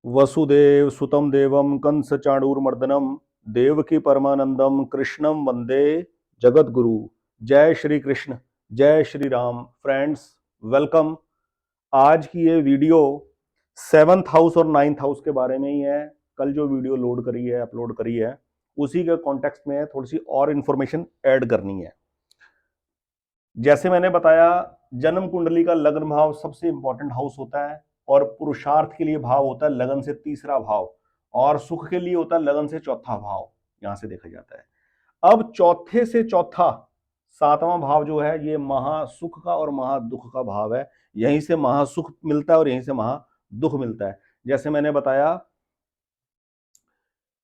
वसुदेव सुतम देवम कंस चाणूरमर्दनम देवकी परमानंदम कृष्णम वंदे जगत गुरु। जय श्री कृष्ण, जय Shri Ram. Friends, welcome. आज की ये वीडियो 7th हाउस और 9th हाउस के बारे में ही है। कल जो वीडियो लोड करी है, अपलोड करी है, उसी के कॉन्टेक्स्ट में थोड़ी सी और इंफॉर्मेशन ऐड करनी है। जैसे मैंने बताया, जन्म कुंडली का लग्न भाव सबसे इंपॉर्टेंट हाउस होता है और पुरुषार्थ के लिए भाव होता है लगन से तीसरा भाव, और सुख के लिए होता है लगन से चौथा भाव। यहां से देखा जाता है। अब चौथे से चौथा 7वां भाव जो है, ये महासुख का और महादुख का भाव है। यहीं से महासुख मिलता है और यहीं से महादुख मिलता है। जैसे मैंने बताया,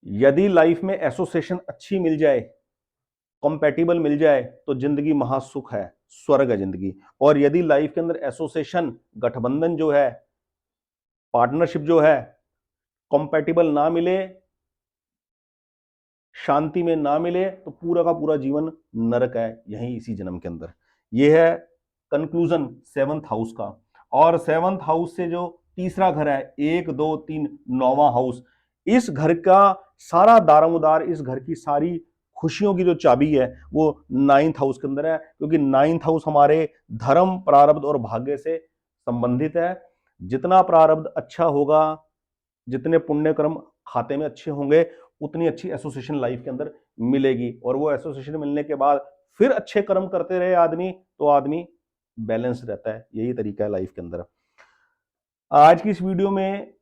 यदि लाइफ में एसोसिएशन अच्छी मिल जाए, कंपैटिबल मिल जाए, तो जिंदगी महासुख है, स्वर्ग है जिंदगी। और यदि लाइफ के अंदर एसोसिएशन, गठबंधन जो है, पार्टनरशिप जो है, कंपैटिबल ना मिले, शांति में ना मिले, तो पूरा का पूरा जीवन नरक है यहीं इसी जन्म के अंदर। यह है कंक्लूजन 7th हाउस का। और 7th हाउस से जो तीसरा घर है, 1 2 3 9वां हाउस, इस घर का सारा दारोमदार, इस घर की सारी खुशियों की जो चाबी है वो 9th हाउस के अंदर है। क्योंकि 9th हाउस हमारे धर्म, प्रारब्ध और भाग्य से संबंधित है। जितना प्रारब्ध अच्छा होगा, जितने पुण्य कर्म खाते में अच्छे होंगे, उतनी अच्छी एसोसिएशन लाइफ के अंदर मिलेगी। और वो एसोसिएशन मिलने के बाद फिर अच्छे कर्म करते रहे आदमी, तो आदमी बैलेंस रहता है। यही तरीका है लाइफ के अंदर। आज की इस वीडियो में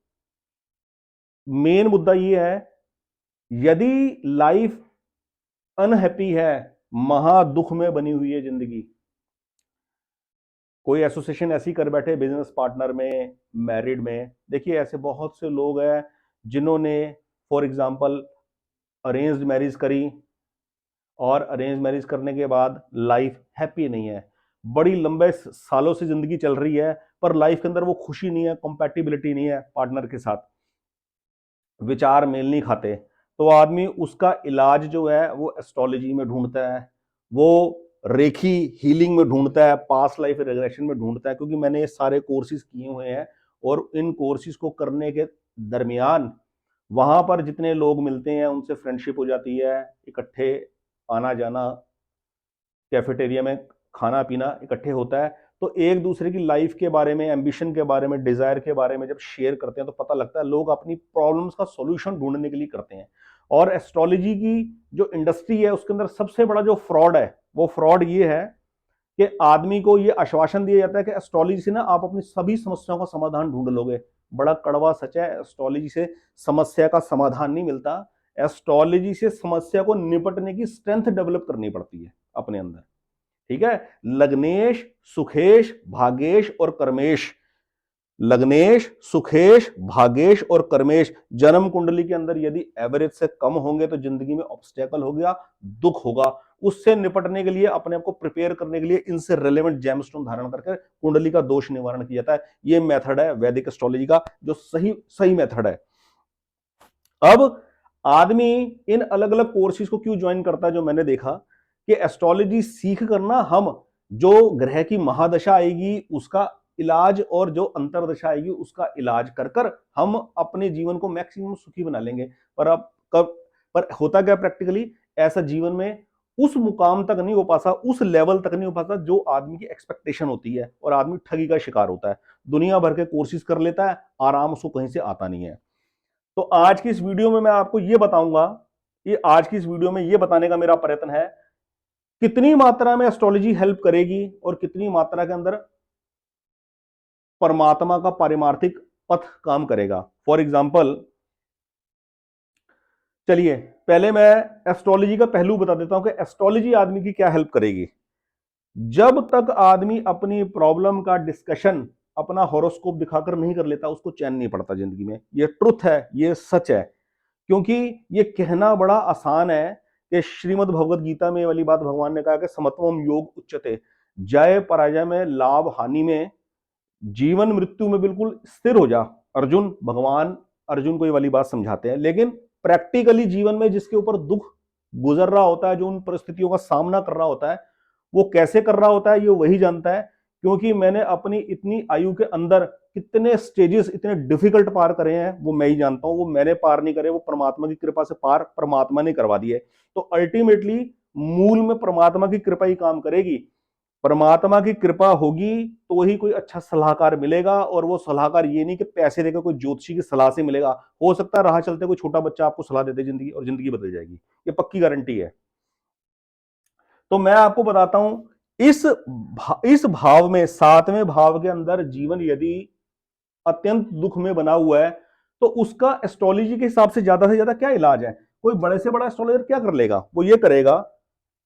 मेन मुद्दा ये है, यदि लाइफ अनहैप्पी है, महादुख में बनी हुई है जिंदगी, कोई एसोसिएशन ऐसी कर बैठे बिजनेस पार्टनर में, मैरिड में। देखिए, ऐसे बहुत से लोग हैं जिन्होंने फॉर एग्जांपल अरेंज्ड मैरिज करी, और अरेंज मैरिज करने के बाद लाइफ हैप्पी नहीं है। बड़ी लंबे सालों से जिंदगी चल रही है, पर लाइफ के अंदर वो खुशी नहीं है, कंपैटिबिलिटी नहीं है पार्टनर के साथ, विचार मेल नहीं खाते। तो आदमी उसका इलाज जो है वो एस्ट्रोलॉजी में ढूंढता है, वो रेखी हीलिंग में ढूंढता है, पास्ट लाइफ रिग्रेशन में ढूंढता है। क्योंकि मैंने ये सारे कोर्सेज किए हुए हैं, और इन कोर्सेज को करने के दरमियान वहां पर जितने लोग मिलते हैं उनसे फ्रेंडशिप हो जाती है, इकट्ठे आना जाना, कैफेटेरिया में खाना पीना इकट्ठे होता है। तो एक दूसरे की लाइफ के बारे में, एम्बिशन के बारे में, डिजायर के बारे में जब शेयर करते हैं, तो पता लगता है लोग अपनी प्रॉब्लम्स का सॉल्यूशन ढूंढने के लिए करते हैं। और एस्ट्रोलॉजी की जो इंडस्ट्री है, उसके अंदर सबसे बड़ा जो फ्रॉड है, वो फ्रॉड ये है कि आदमी को ये आश्वासन दिया जाता है कि एस्ट्रोलॉजी से ना आप अपनी सभी समस्याओं का समाधान ढूंढ लोगे। बड़ा कड़वा सच है, एस्ट्रोलॉजी से समस्या का समाधान नहीं मिलता। एस्ट्रोलॉजी से समस्या को निपटने की स्ट्रेंथ डेवलप करनी पड़ती है अपने अंदर। ठीक है। लग्नेश, सुखेश, भागेश और कर्मेश, लग्नेश, सुखेश, भागेश और कर्मेश जन्म कुंडली के अंदर यदि एवरेज से कम होंगे, तो जिंदगी में ऑब्स्टेकल हो गया, दुख होगा। उससे निपटने के लिए, अपने आप को प्रिपेयर करने के लिए, इनसे रिलेवेंट जेमस्टोन धारण करके कुंडली का दोष निवारण किया जाता है। ये मेथड है वैदिक एस्ट्रोलॉजी का, जो सही मेथड है। अब आदमी इन अलग अलग कोर्सेज को क्यों ज्वाइन करता है? जो मैंने देखा कि एस्ट्रोलॉजी सीख करना, हम जो ग्रह की महादशा आएगी उसका इलाज, और जो अंतरदशा आएगी उसका इलाज कर कर हम अपने जीवन को मैक्सिमम सुखी बना लेंगे। पर अब कब, पर होता क्या प्रैक्टिकली, ऐसा जीवन में उस मुकाम तक नहीं हो पाता, उस लेवल तक नहीं हो पाता जो आदमी की एक्सपेक्टेशन होती है, और आदमी ठगी का शिकार होता है। दुनिया भर के कोर्सेज कर लेता है, आराम उसको कहीं से आता नहीं है। तो आज की इस वीडियो में मैं आपको ये बताऊंगा, ये आज की इस वीडियो में ये बताने का मेरा प्रयत्न है, कितनी मात्रा में एस्ट्रोलॉजी हेल्प करेगी और कितनी मात्रा के अंदर परमात्मा का पारिमार्थिक पथ काम करेगा। फॉर एग्जाम्पल, चलिए पहले मैं एस्ट्रोलॉजी का पहलू बता देता हूं कि एस्ट्रोलॉजी आदमी की क्या हेल्प करेगी। जब तक आदमी अपनी प्रॉब्लम का डिस्कशन अपना हॉरोस्कोप दिखाकर नहीं कर लेता, उसको चैन नहीं पड़ता जिंदगी में। ये ट्रुथ है, ये सच है। क्योंकि ये कहना बड़ा आसान है कि श्रीमद् भगवद गीता में वाली बात भगवान ने कहा कि समत्वम योग उच्चते, जय पराजय में, लाभ हानि में, जीवन मृत्यु में बिल्कुल स्थिर हो जा। अर्जुन, भगवान अर्जुन को ये वाली बात समझाते हैं। लेकिन प्रैक्टिकली जीवन में जिसके ऊपर दुख गुजर रहा होता है, जो उन परिस्थितियों का सामना कर रहा होता है, वो कैसे कर रहा होता है ये वही जानता है। क्योंकि मैंने अपनी इतनी आयु के अंदर कितने स्टेजेस इतने डिफिकल्ट पार करे हैं वो मैं ही जानता हूं। वो मैंने पार नहीं करे, वो परमात्मा की कृपा से पार परमात्मा ने करवा दिए। तो अल्टीमेटली मूल में परमात्मा की कृपा ही काम करेगी। परमात्मा की कृपा होगी तो ही कोई अच्छा सलाहकार मिलेगा, और वो सलाहकार ये नहीं कि पैसे देकर कोई ज्योतिषी की सलाह से मिलेगा। हो सकता है राह चलते कोई छोटा बच्चा आपको सलाह दे दे जिंदगी, और जिंदगी बदल जाएगी, ये पक्की गारंटी है। तो मैं आपको बताता हूं, इस भाव में, सातवें भाव के अंदर जीवन यदि अत्यंत दुख में बना हुआ है तो उसका एस्ट्रोलॉजी के हिसाब से ज्यादा क्या इलाज है। कोई बड़े से बड़ा एस्ट्रोलॉजर क्या कर लेगा, वो ये करेगा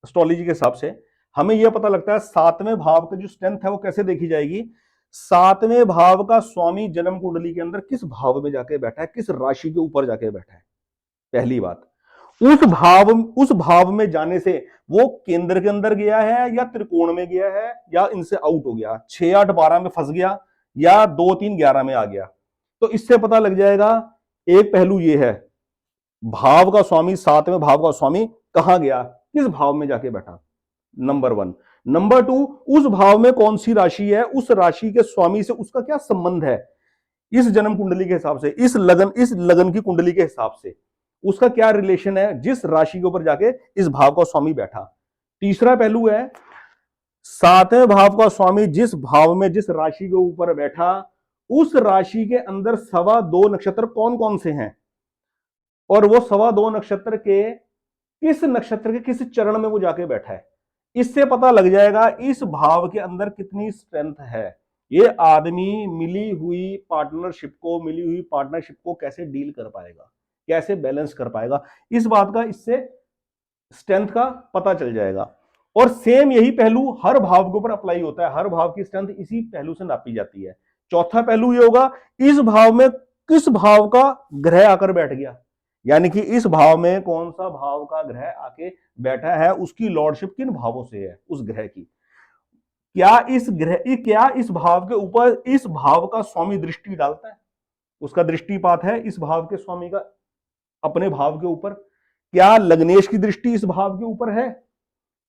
एस्ट्रोलॉजी के हिसाब से। हमें यह पता लगता है सातवें भाव की जो स्ट्रेंथ है वो कैसे देखी जाएगी। सातवें भाव का स्वामी जन्म कुंडली के अंदर किस भाव में जाके बैठा है, किस राशि के ऊपर जाके बैठा है। पहली बात, उस भाव में जाने से वो केंद्र के अंदर गया है या त्रिकोण में गया है या इनसे आउट हो गया, 6 8 12 में फंस गया या 2 3 11 में आ गया। तो इससे पता लग जाएगा। एक पहलू ये है, भाव का स्वामी, सातवें भाव का स्वामी कहां गया, किस भाव में जाके बैठा, नंबर 1। नंबर 2, उस भाव में कौन सी राशि है, उस राशि के स्वामी से उसका क्या संबंध है इस जन्म कुंडली के हिसाब से, इस लगन की कुंडली के हिसाब से उसका क्या रिलेशन है जिस राशि के ऊपर जाके इस भाव का स्वामी बैठा। तीसरा पहलू है, सातवें भाव का स्वामी जिस भाव में जिस राशि के ऊपर बैठा, उस राशि के अंदर 2.25 नक्षत्र कौन कौन से हैं, और वो 2.25 नक्षत्र के किस नक्षत्र के किस चरण में वो जाके बैठा है। इससे पता लग जाएगा इस भाव के अंदर कितनी स्ट्रेंथ है। ये आदमी मिली हुई पार्टनरशिप को कैसे डील कर पाएगा, कैसे बैलेंस कर पाएगा, इस बात का इससे स्ट्रेंथ का पता चल जाएगा। और सेम यही पहलू हर भाव के ऊपर अप्लाई होता है, हर भाव की स्ट्रेंथ इसी पहलू से नापी जाती है। चौथा पहलू ये होगा, इस भाव में किस भाव का ग्रह आकर बैठ गया, यानी कि इस भाव में कौन सा भाव का ग्रह आके बैठा है, उसकी लॉर्डशिप किन भावों से है उस ग्रह की। क्या इस भाव के ऊपर इस भाव का स्वामी दृष्टि डालता है, उसका दृष्टिपात है इस भाव के स्वामी का अपने भाव के ऊपर। क्या लग्नेश की दृष्टि इस भाव के ऊपर है,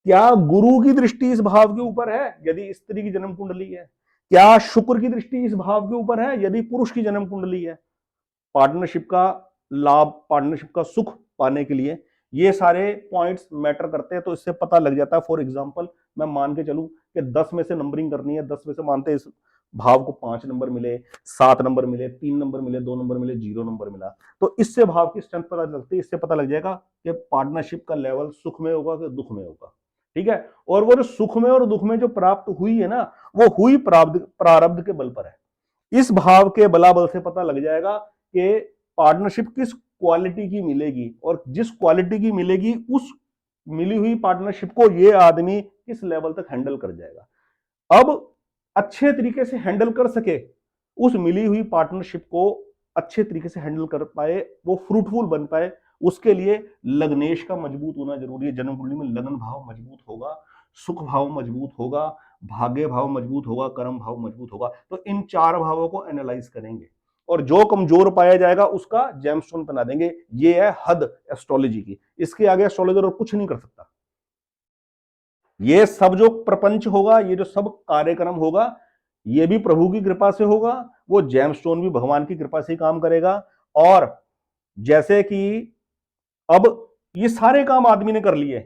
क्या गुरु की दृष्टि इस भाव के ऊपर है यदि स्त्री की जन्म कुंडली है, क्या शुक्र की दृष्टि इस भाव के ऊपर है यदि पुरुष की जन्म कुंडली है। पार्टनरशिप का लाभ, पार्टनरशिप का सुख पाने के लिए ये सारे पॉइंट्स मैटर करते हैं। तो इससे पता लग जाता है। फॉर एग्जांपल मैं मान के चलूं कि 10 में से नंबरिंग करनी है, 10 में से मानते इस भाव को 5 नंबर मिले, 7 नंबर मिले, 3 नंबर मिले, 2 नंबर मिले, 0 नंबर मिला, तो इससे भाव की स्ट्रेंथ पता लगती है। इससे पता लग जाएगा कि पार्टनरशिप का लेवल सुख में होगा कि दुख में होगा। ठीक है, और वो जो सुख में और दुख में जो प्राप्त हुई है ना, वो हुई प्रारब्ध के बल पर है। इस भाव के बलाबल से पता लग जाएगा कि पार्टनरशिप किस क्वालिटी की मिलेगी, और जिस क्वालिटी की मिलेगी उस मिली हुई पार्टनरशिप को ये आदमी किस लेवल तक हैंडल कर जाएगा। अब अच्छे तरीके से हैंडल कर सके, उस मिली हुई पार्टनरशिप को अच्छे तरीके से हैंडल कर पाए, वो फ्रूटफुल बन पाए, उसके लिए लग्नेश का मजबूत होना जरूरी है। जन्म कुंडली में लगन भाव मजबूत होगा, सुख भाव मजबूत होगा, भाग्य भाव मजबूत होगा, कर्म भाव मजबूत होगा। तो इन 4 भावों को एनालाइज करेंगे और जो कमजोर पाया जाएगा उसका जेमस्टोन बना देंगे। ये है हद एस्ट्रोलॉजी की, इसके आगे एस्ट्रोलॉजर और कुछ नहीं कर सकता। ये सब जो प्रपंच होगा, ये जो सब कार्यक्रम होगा, ये भी प्रभु की कृपा से होगा, वो जेमस्टोन भी भगवान की कृपा से ही काम करेगा। और जैसे कि अब ये सारे काम आदमी ने कर लिए,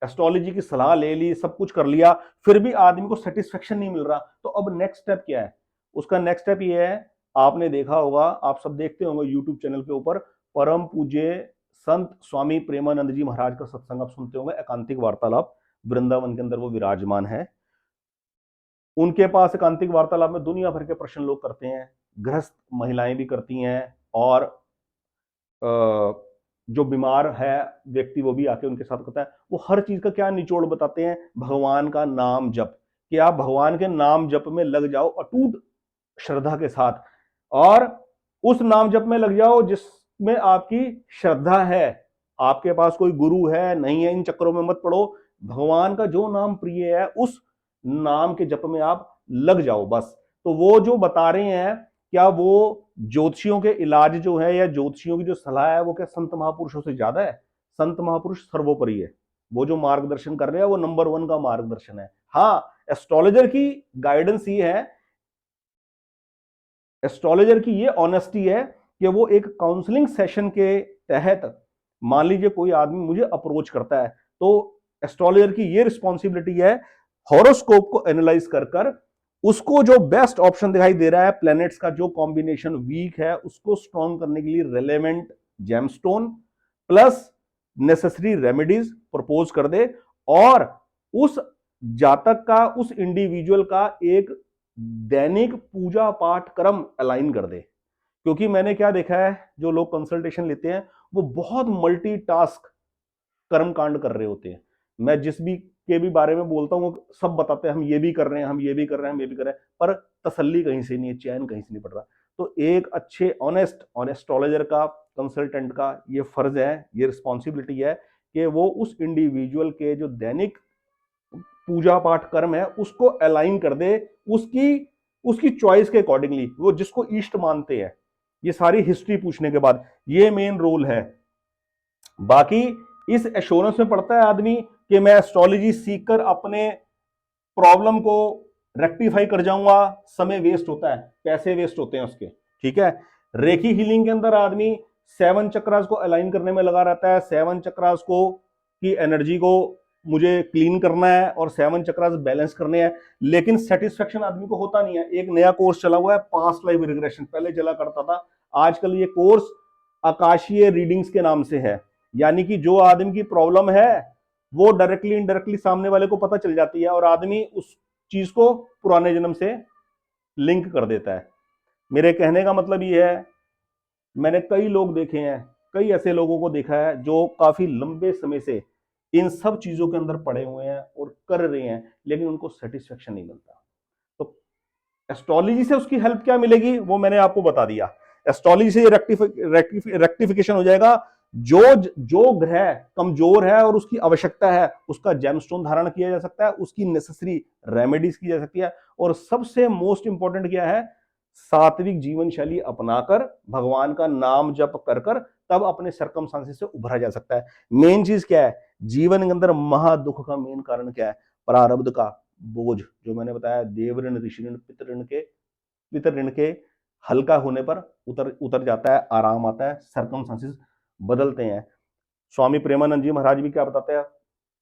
एस्ट्रोलॉजी की सलाह ले ली, सब कुछ कर लिया, फिर भी आदमी को सेटिस्फेक्शन नहीं मिल रहा, तो अब नेक्स्ट स्टेप क्या है। उसका नेक्स्ट स्टेप ये है, आपने देखा होगा, आप सब देखते होंगे यूट्यूब चैनल के ऊपर परम पूज्य संत स्वामी प्रेमानंद जी महाराज का सत्संग आप सुनते होंगे, एकांतिक वार्तालाप, वृंदावन के अंदर वो विराजमान है। उनके पास एकांतिक वार्तालाप में दुनिया भर के प्रश्न लोग करते हैं, गृहस्थ महिलाएं भी करती हैं, और जो बीमार है व्यक्ति वो भी आके उनके साथ करता है। वो हर चीज का क्या निचोड़ बताते हैं, भगवान का नाम जप, कि आप भगवान के नाम जप में लग जाओ अटूट श्रद्धा के साथ, और उस नाम जप में लग जाओ जिसमें आपकी श्रद्धा है। आपके पास कोई गुरु है नहीं है, इन चक्करों में मत पड़ो, भगवान का जो नाम प्रिय है उस नाम के जप में आप लग जाओ बस। तो वो जो बता रहे हैं, क्या वो ज्योतिषियों के इलाज जो है या ज्योतिषियों की जो सलाह है वो क्या संत महापुरुषों से ज्यादा है। संत महापुरुष सर्वोपरि है, वो जो मार्गदर्शन कर रहे हैं वो नंबर 1 का मार्गदर्शन है। हाँ, एस्ट्रोलॉजर की गाइडेंस ये है, एस्ट्रोलॉजर की ये ऑनेस्टी है कि वो एक काउंसलिंग सेशन के तहत, मान लीजिए कोई आदमी मुझे अप्रोच करता है, तो एस्ट्रोलॉजर की ये रिस्पॉन्सिबिलिटी है हॉरोस्कोप को एनालाइज कर कर उसको जो बेस्ट ऑप्शन दिखाई दे रहा है, प्लैनेट्स का जो कॉम्बिनेशन वीक है उसको स्ट्रॉन्ग करने के लिए relevant gemstone plus necessary remedies propose कर दे, और उस जातक का, उस इंडिविजुअल का एक दैनिक पूजा पाठ क्रम अलाइन कर दे। क्योंकि मैंने क्या देखा है, जो लोग कंसल्टेशन लेते हैं वो बहुत मल्टीटास्क कर्म कांड कर रहे होते हैं। मैं जिस भी के भी बारे में बोलता हूँ वो सब बताते हैं हम ये भी कर रहे हैं, हम ये भी कर रहे हैं, हम ये भी कर रहे हैं, पर तसल्ली कहीं से नहीं है, चैन कहीं से नहीं पड़ रहा। तो एक अच्छे ऑनेस्ट एस्ट्रोलॉजर का, कंसल्टेंट का ये फर्ज है, ये रिस्पॉन्सिबिलिटी है कि वो उस इंडिविजुअल के जो दैनिक पूजा पाठ कर्म है उसको अलाइन कर दे उसकी चॉइस के अकॉर्डिंगली, वो जिसको इष्ट मानते हैं। ये सारी हिस्ट्री पूछने के बाद ये मेन रोल है। बाकी इस एश्योरेंस में पड़ता है आदमी कि मैं एस्ट्रोलॉजी सीखकर अपने प्रॉब्लम को रेक्टिफाई कर जाऊंगा, समय वेस्ट होता है, पैसे वेस्ट होते हैं उसके, ठीक है। रेखी हीलिंग के अंदर आदमी 7 चक्रास को अलाइन करने में लगा रहता है, 7 चक्रास को की एनर्जी को मुझे क्लीन करना है और 7 चक्रास बैलेंस करने हैं, लेकिन सेटिस्फेक्शन आदमी को होता नहीं है। एक नया कोर्स चला हुआ है पास्ट लाइफ रिग्रेशन, पहले चला करता था, आजकल ये कोर्स आकाशीय रीडिंग्स के नाम से है, यानी कि जो आदमी की प्रॉब्लम है वो डायरेक्टली इनडायरेक्टली सामने वाले को पता चल जाती है और आदमी उस चीज को पुराने जन्म से लिंक कर देता है। मेरे कहने का मतलब ये है, मैंने कई लोग देखे हैं, कई ऐसे लोगों को देखा है जो काफी लंबे समय से इन सब चीजों के अंदर पड़े हुए हैं और कर रहे हैं, लेकिन उनको सेटिस्फेक्शन नहीं मिलता। तो एस्ट्रोलॉजी से उसकी हेल्प क्या मिलेगी वो मैंने आपको बता दिया। एस्ट्रोलॉजी से रेक्टिफिकेशन हो जाएगा। जो ग्रह कमजोर है और उसकी आवश्यकता है उसका जेमस्टोन धारण किया जा सकता है, उसकी नेसेसरी रेमेडीज की जा सकती है, और सबसे मोस्ट इंपॉर्टेंट क्या है, सात्विक जीवन शैली अपनाकर भगवान का नाम जप कर कर तब अपने सर्कमस्टांसेस से उभरा जा सकता है। मेन चीज क्या है, जीवन के अंदर महादुख का मेन कारण क्या है, प्रारब्ध का बोझ, जो मैंने बताया देव ऋण, ऋषि ऋण, पितृ ऋण के हल्का होने पर उतर जाता है, आराम आता है, सर्कमस्टांसेस बदलते हैं। स्वामी प्रेमानंद जी महाराज भी क्या बताते हैं,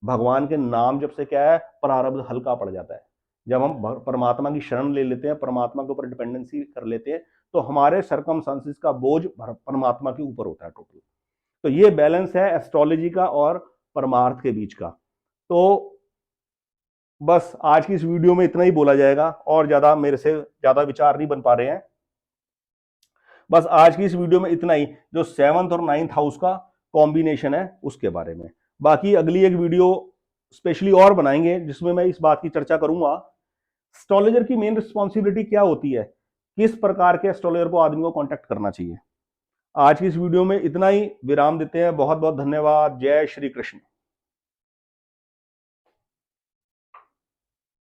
भगवान के नाम जब से क्या है, प्रारब्ध हल्का पड़ जाता है। जब हम परमात्मा की शरण ले लेते हैं, परमात्मा के ऊपर डिपेंडेंसी कर लेते हैं, तो हमारे सर्कमस्टांसेस का बोझ परमात्मा के ऊपर होता है टोटल। तो ये बैलेंस है एस्ट्रोलॉजी का और परमार्थ के बीच का। तो बस आज की इस वीडियो में इतना ही बोला जाएगा, और ज्यादा मेरे से ज्यादा विचार नहीं बन पा रहे हैं। बस आज की इस वीडियो में इतना ही, जो 7th और 9th हाउस का कॉम्बिनेशन है उसके बारे में। बाकी अगली एक वीडियो स्पेशली और बनाएंगे जिसमें मैं इस बात की चर्चा करूंगा एस्ट्रोलॉजर की मेन रिस्पॉन्सिबिलिटी क्या होती है, किस प्रकार के एस्ट्रोलॉजर को आदमी को कांटेक्ट करना चाहिए। आज की इस वीडियो में इतना ही, विराम देते हैं। बहुत बहुत धन्यवाद। जय श्री कृष्ण।